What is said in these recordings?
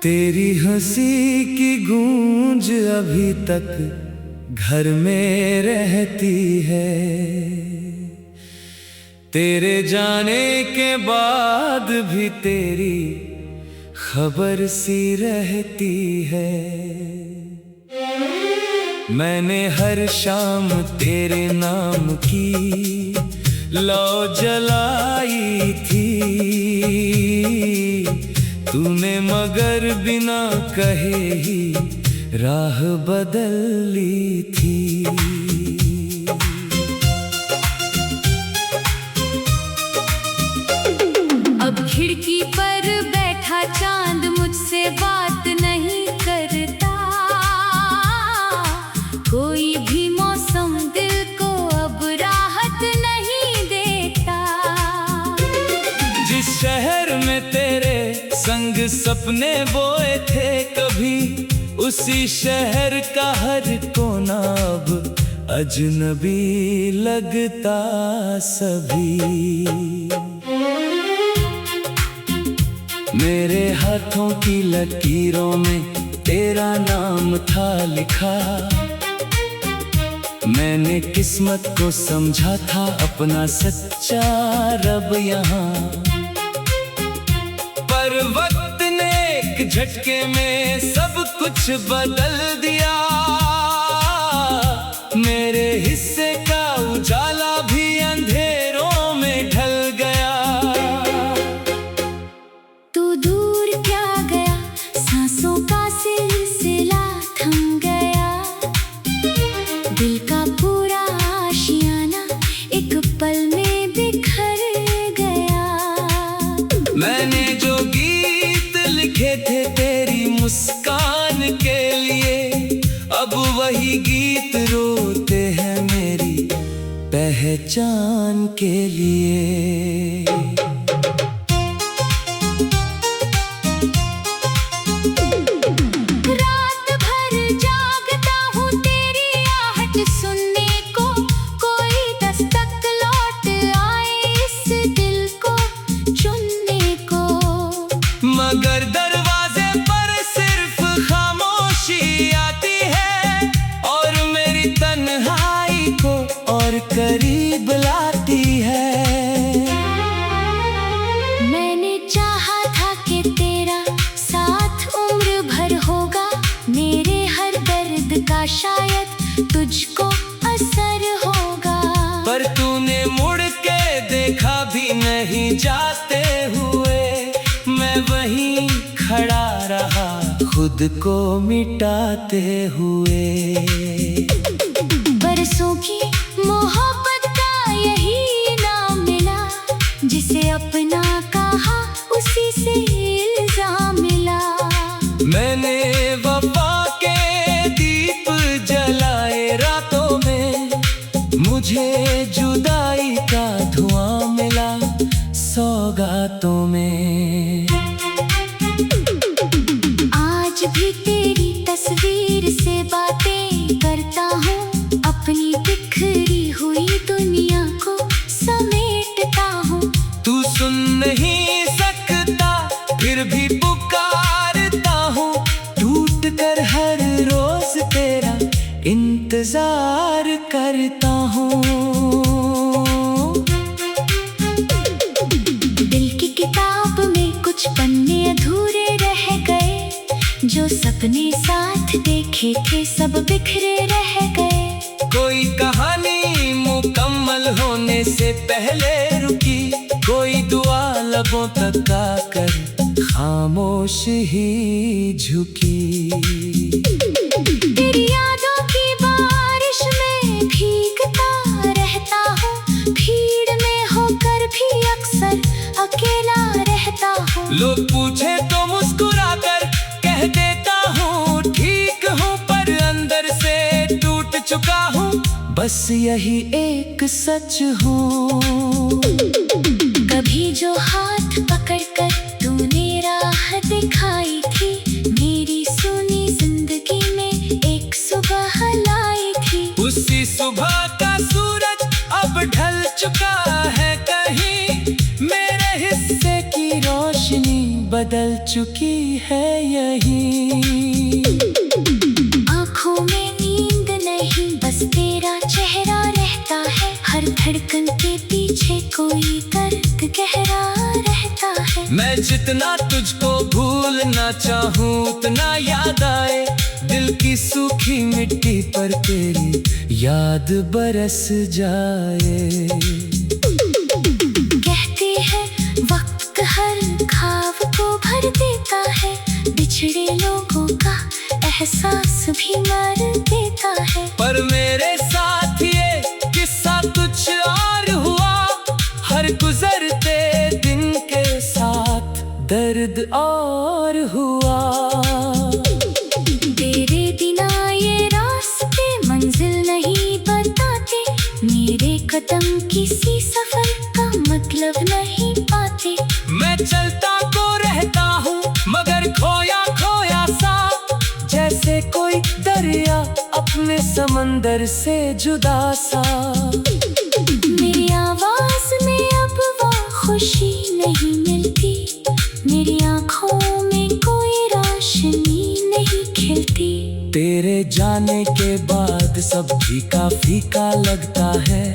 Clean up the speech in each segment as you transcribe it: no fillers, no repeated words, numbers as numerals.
तेरी हंसी की गूंज अभी तक घर में रहती है। तेरे जाने के बाद भी तेरी खबर सी रहती है। मैंने हर शाम तेरे नाम की लौ जलाई थी। तूने मगर बिना कहे ही राह बदल ली थी। अब खिड़की पर बैठा चांद मुझसे बात नहीं करता। कोई भी मौसम दिल को अब राहत नहीं देता। जिस शहर में तेरे संग सपने बोए थे कभी, उसी शहर का हर कोना अब अजनबी लगता सभी। मेरे हाथों की लकीरों में तेरा नाम था लिखा। मैंने किस्मत को समझा था अपना सच्चा रब यहाँ। पर वक्त ने एक झटके में सब कुछ बदल दिया। मेरे हिस्से का उजाला भी अंधेरों में ढल गया। तू दूर क्या गया, सांसों का सिलसिला थम गया। दिल का पूरा आशियाना एक पल में बिखर गया। मैंने जो गीत लिखे थे तेरी मुस्कान के लिए, अब वही गीत रोते हैं मेरी पहचान के लिए। रात भर जागता हूँ तेरी आहट सुनने को। कोई दस्तक लौट आए इस दिल को चुनने को। मगर दरवाजे पर सिर्फ खामोशी आती है, और मेरी तन्हाई को और करीब लाती है। मैंने चाहा था कि तेरा साथ उम्र भर होगा। मेरे हर दर्द का शायद तुझको असर होगा। पर तूने मुड़ के देखा भी नहीं जाते हुए। मैं वहीं खड़ा रहा खुद को मिटाते हुए। बरसों की मोहब्बत का यही नाम मिला। जिसे अपना कहा उसी से इल्जाम मिला। मैंने वफा के दीप जलाए रातों में, मुझे जुदाई का धुआं मिला सौगातों में। आज भी तेरी तस्वीर से बातें करता हूँ। अपनी बिखरी हुई दुनिया को समेटता हूँ। तू सुन नहीं सकता फिर भी पुकारता हूँ। टूट कर हर रोज तेरा इंतजार करता हूँ। दिल की किताब में कुछ पन्ने अधूरे रह गए। जो सपने साथ देखे थे सब बिखरे रह गए। कोई कहानी मुकम्मल होने से पहले रुकी। कोई दुआ लबों तक आकर खामोश ही झुकी। तेरी यादों की बारिश में भीगता रहता हूँ। भीड़ में होकर भी अक्सर अकेला रहता हूँ। लोग पूछे तो मुस्कुरा कर कह देता हूँ ठीक हूँ, पर अंदर से टूट चुका हूँ। बस यही एक सच हूँ। कभी जो हाथ पकड़कर तूने राह दिखाई थी, मेरी सुनी जिंदगी में एक सुबह लाई थी। उसी सुबह का सूरज अब ढल चुका है कहीं। मेरे हिस्से की रोशनी बदल चुकी है यही। आँखों में नींद नहीं, बस तेरा चेहरा रहता है। हर धड़कन के पीछे कोई दर्द गहरा रहता है। मैं जितना तुझको भूलना चाहूँ उतना याद आए। दिल की सूखी मिट्टी पर तेरी याद बरस जाए। कहते हैं वक्त हर ख्वाब को भर देता है। बिछड़े लोगों का एहसास भी मर देता है। पर मेरे साथ ये किस्सा कुछ और हुआ। हर गुजरते दिन के साथ दर्द और हुआ। तेरे बिना ये रास्ते मंजिल नहीं बताते। मेरे कदम किसी सफर का मतलब नहीं पाते। मैं चलता तो रहता हूँ मगर खोया खोया सा। जैसे कोई दरिया अपने समंदर से जुदा सा। मेरी आवाज में अब वो खुशी नहीं मिलती। मेरी आँखों में कोई रोशनी नहीं खिलती। तेरे जाने के बाद सब फीका फीका लगता है।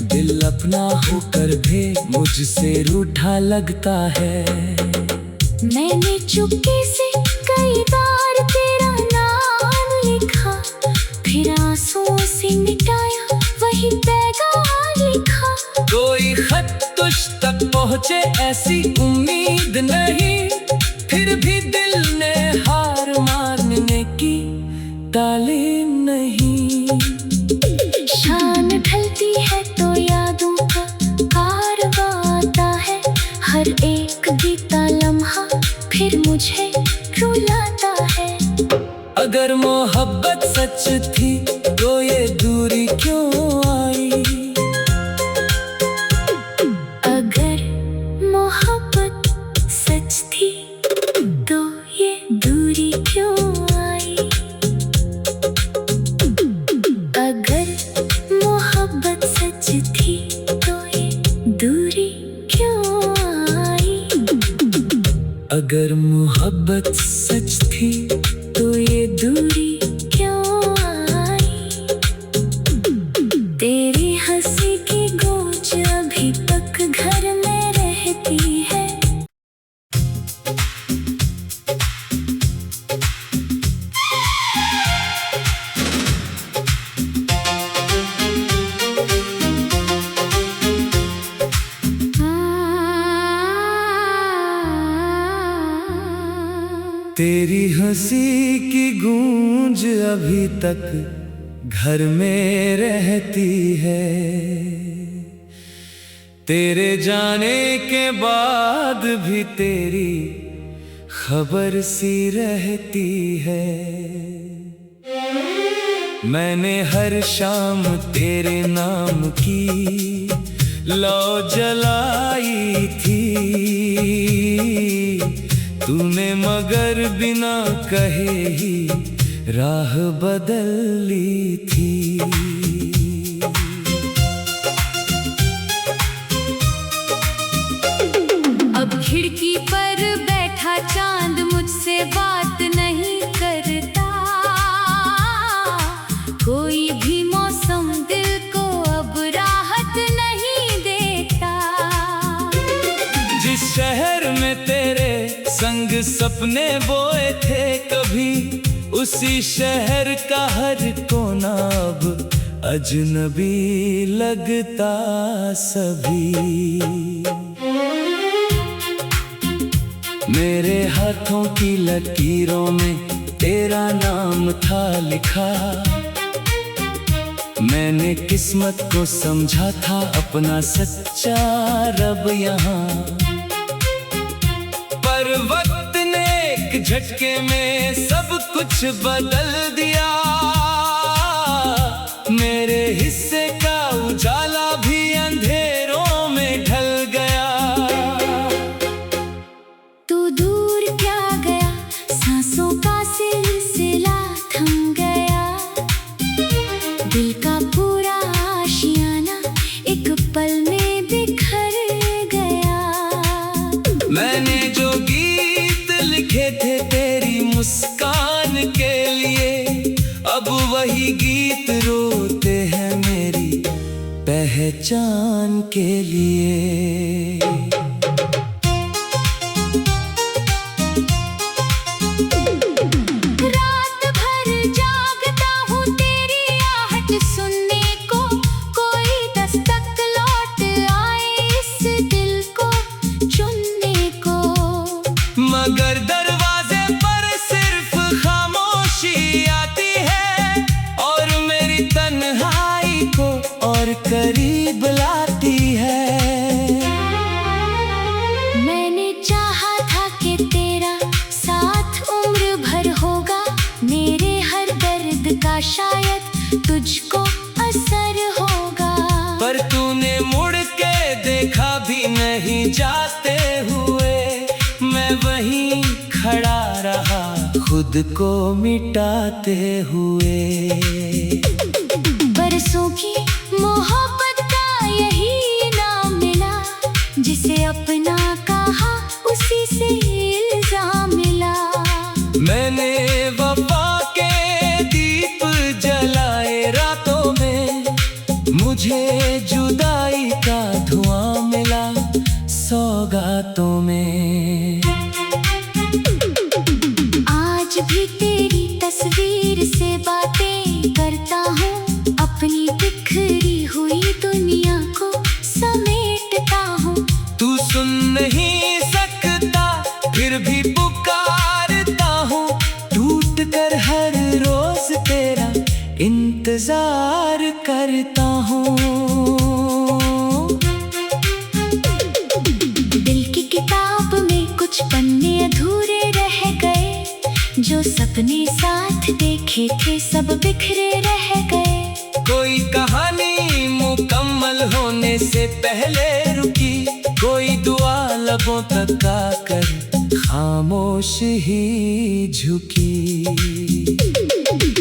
दिल अपना होकर भी मुझसे रूठा लगता है। मैंने चुपके से कई बार तेरा नाम लिखा, फिर आंसुओं से मिटाया वही पैगाम लिखा। कोई खत तुझ तक पहुँचे ऐसी उम्मीद नहीं। फिर भी दिल ने हार मानने की तालीम नहीं। शाम ढलती है तो यादों का कारवां आता है। हर एक बीता लम्हा फिर मुझे रुलाता है। अगर मोहब्बत सच थी तो ये दूरी क्यों आई। अगर मोहब्बत सच थी तो ये दूरी क्यों आई। अगर मोहब्बत सच थी तो ये दूरी क्यों आई। अगर मोहब्बत सच थी तो ये दूरी क्यों आई। तेरी हंसी की गूंज अभी तक घर में रहती है। तेरी हंसी की गूंज अभी तक घर में रहती है। तेरे जाने के बाद भी तेरी खबर सी रहती है। मैंने हर शाम तेरे नाम की लौ जलाई थी। तूने मगर बिना कहे ही राह बदल ली थी। अब खिड़की पर बैठा चांद मुझसे बात नहीं करता। कोई भी मौसम दिल को अब राहत नहीं देता। जिस शहर में तेरे संग सपने बोए थे कभी, उसी शहर का हर कोना अब अजनबी लगता सभी। मेरे हाथों की लकीरों में तेरा नाम था लिखा। मैंने किस्मत को समझा था अपना सच्चा रब यहाँ। पर वक्त ने एक झटके में सब कुछ बदल दिया। मेरे हिस्से का उजाला भी अंधेरों में ढल गया। तू दूर क्या गया, सांसों का सिलसिला थम गया। दिल का पूरा आशियाना एक पल में बिखर गया। मैंने जो गीत लिखे थे तेरी मुस्कान के लिए, अब वही गीत रोते हैं मेरी पहचान के लिए। रात भर जागता हूँ तेरी आहट सुनने को, कोई दस्तक लौट आए इस दिल को चुनने को। मगर दरवाजे पर सिर्फ खामोशी आती है, और मेरी तन्हाई को और करीब लाती है। मैंने चाहा था कि तेरा साथ उम्र भर होगा, मेरे हर दर्द का शायद तुझको असर होगा। पर तूने मुड़ के देखा भी नहीं जाते हुए, मैं वहीं खड़ा रहा खुद को मिटाते हुए। बरसों की मोहब्बत का यही नाम मिला, जिसे अपना कहा उसी से इल्जाम मिला। मैंने वफा के दीप जलाए रातों में, मुझे जुदाई का धुआं मिला सौगातों में। आज भी तेरी तस्वीर से बातें करता हूँ, अपनी बिखरी हुई दुनिया को समेटता हूँ। तू सुन नहीं सकता फिर भी पुकारता हूँ, टूट कर हर रोज तेरा इंतजार करता हूँ। दिल की किताब में कुछ पन्ने अधूरे रह गए, जो सपने साथ देखे थे सब बिखरे रह गए। कोई कहानी मुकम्मल होने से पहले रुकी, कोई दुआ लबों तक आकर खामोश ही झुकी।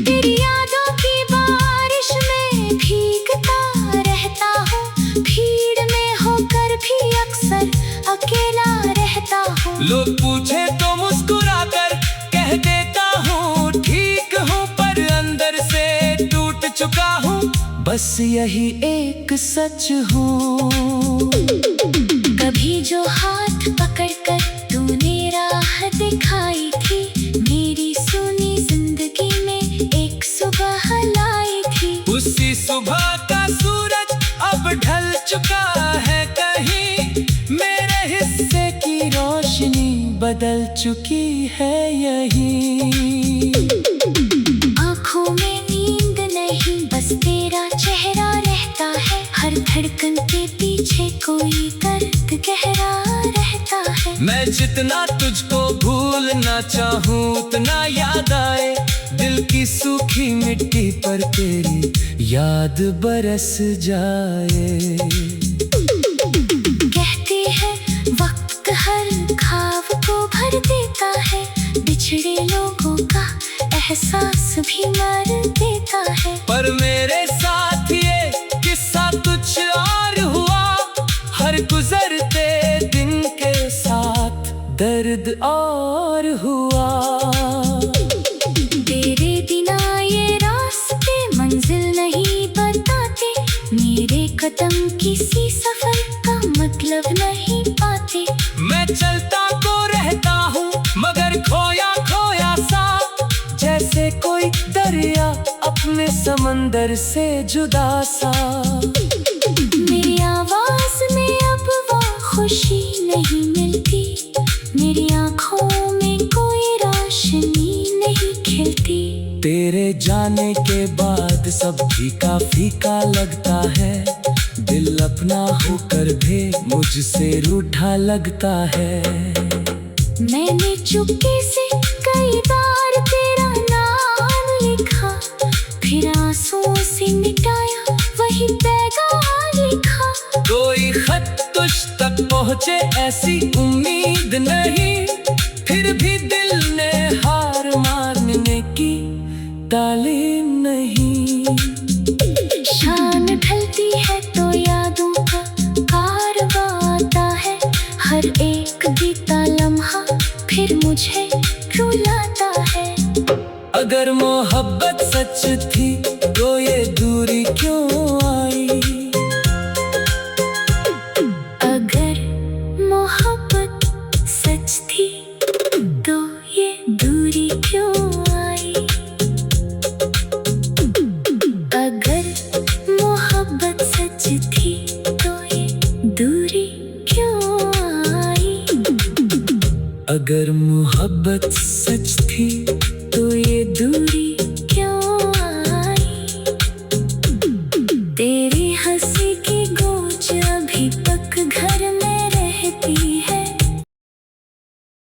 तेरी यादों की बारिश में भीगता रहता हूँ, भीड़ में होकर भी अक्सर अकेला रहता हूँ। लोग पूछे तो मुस्कुरा कर कह देता हूँ ठीक हूँ, पर अंदर से टूट चुका हूँ, बस यही एक सच हूँ। कभी जो हाथ पकड़कर तूने राह दिखाई थी, मेरी सुनी जिंदगी में एक सुबह लाई थी। उसी सुबह का सूरज अब ढल चुका है कहीं, मेरे हिस्से की रोशनी बदल चुकी है यही। आँखों में नींद नहीं, बस तेरा चेहरा रहता है, हर धड़कन के पीछे कोई दर्द गहरा रहता है। मैं जितना तुझको भूलना चाहूँ उतना याद आए, दिल की सूखी मिट्टी पर तेरी याद बरस जाए। कहते हैं वक्त हर घाव को भर देता है, बिछड़े लोगों का एहसास भी मर देता है। पर मेरे साथ ये किस्सा कुछ और हुआ, हर गुजरते दिन के साथ दर्द और हुआ। तेरे बिना ये रास्ते मंजिल नहीं बताते, मेरे कदम किसी सफर का मतलब नहीं पाते। मैं चलता को रहता हूँ मगर खोया खोया सा, जैसे कोई दरिया अपने समंदर से जुदा सा। मेरी आवाज में अब वो खुशी नहीं मिलती, मेरी आँखों में कोई रोशनी नहीं खिलती। तेरे जाने के बाद सब फीका फीका लगता है, दिल अपना होकर भी मुझसे रूठा लगता है। मैंने चुपके से कई बार तेरा नाम लिखा, फिर आंसुओं से मिटाया वही पैगाम लिखा। कोई खत तुझ तक पहुँचे ऐसी उम्मीद नहीं, फिर भी दिल ने हार मानने की तालीम नहीं। शाम ढलती है तो यादों का कारवां आता है, हर एक बीता लम्हा फिर मुझे रुलाता है। अगर मोहब्बत सच थी तो ये दूरी क्यों आई? अगर मोहब्बत सच थी तो ये दूरी क्यों आई? अगर मोहब्बत सच थी तो ये दूरी क्यों आई? अगर मोहब्बत सच थी